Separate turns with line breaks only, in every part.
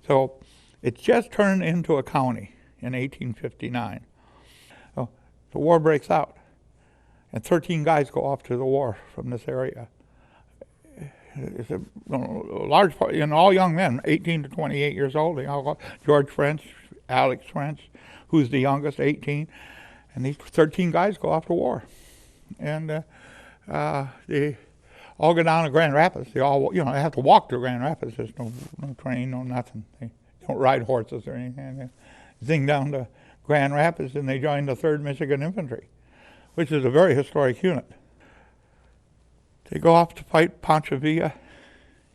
So it just turned into a county in 1859. So the war breaks out, and 13 guys go off to the war from this area. It's a large part, all young men, 18 to 28 years old. George French, Alex French, who's the youngest, 18, and these 13 guys go off to war, and they all go down to Grand Rapids. They all, they have to walk to Grand Rapids. There's no train, no nothing. They don't ride horses or anything. They zing down to Grand Rapids, and they join the 3rd Michigan Infantry, which is a very historic unit. They go off to fight Pancho Villa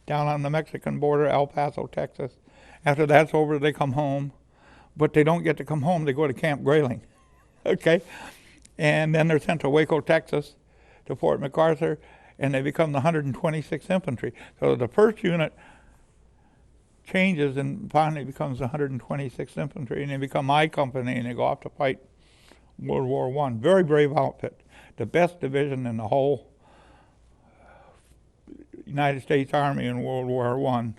down on the Mexican border, El Paso, Texas. After that's over, they come home, but they don't get to come home. They go to Camp Grayling, okay? And then they're sent to Waco, Texas, to Fort MacArthur, and they become the 126th Infantry. So the 1st unit changes and finally becomes the 126th Infantry, and they become my company, and they go off to fight World War I. Very brave outfit. The best division in the whole United States Army in World War I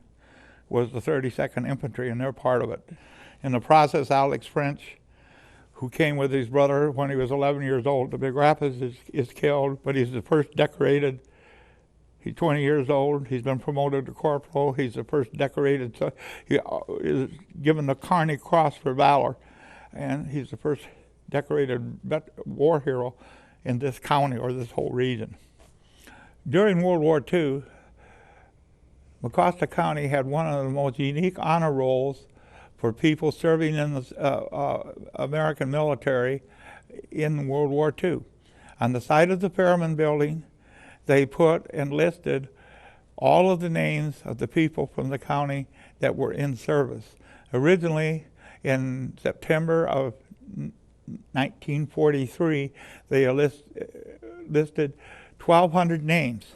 was the 32nd Infantry, and they're part of it. In the process, Alex French, who came with his brother when he was 11 years old to Big Rapids, is killed, but he's the first decorated. He's 20 years old. He's been promoted to corporal. He's the first decorated. So he is given the Kearney Cross for valor, and he's the first decorated war hero in this county or this whole region. During World War II, Mecosta County had one of the most unique honor rolls for people serving in the American military in World War II. On the side of the Fairman Building, they put and listed all of the names of the people from the county that were in service. Originally, in September of 1943, they listed 1,200 names.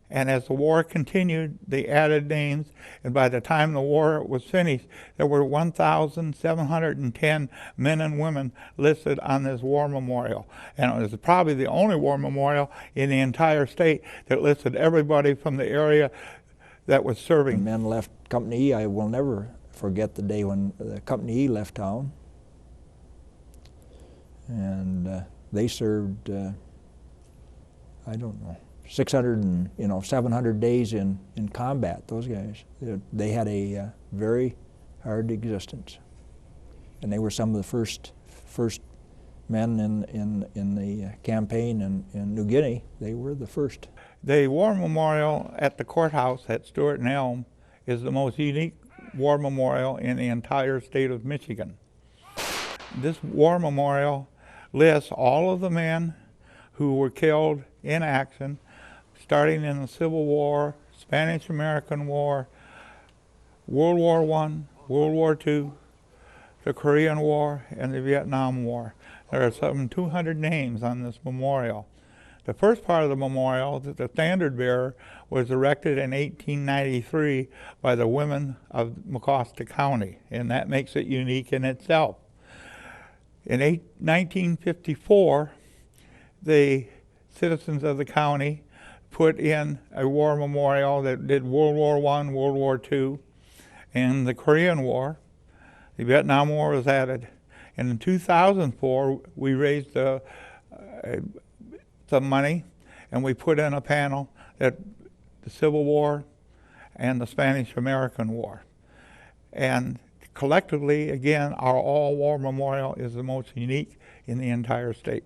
And as the war continued, they added names, and by the time the war was finished, there were 1,710 men and women listed on this war memorial. And it was probably the only war memorial in the entire state that listed everybody from the area that was serving.
Men left Company E. I will never forget the day when the Company E left town. And they served, I don't know, 600 and 700 days in combat. Those guys, they had a very hard existence, and they were some of the first men in the campaign in New Guinea. They were the first.
The war memorial at the courthouse at Stewart and Elm is the most unique war memorial in the entire state of Michigan. This war memorial lists all of the men who were killed in action, starting in the Civil War, Spanish-American War, World War I, World War II, the Korean War, and the Vietnam War. There are some 200 names on this memorial. The first part of the memorial, the standard bearer, was erected in 1893 by the women of Mecosta County, and that makes it unique in itself. In 1954, the citizens of the county put in a war memorial that did World War I, World War II, and the Korean War. The Vietnam War was added. And in 2004, we raised some money, and we put in a panel that the Civil War and the Spanish-American War. And collectively, again, our all-war memorial is the most unique in the entire state.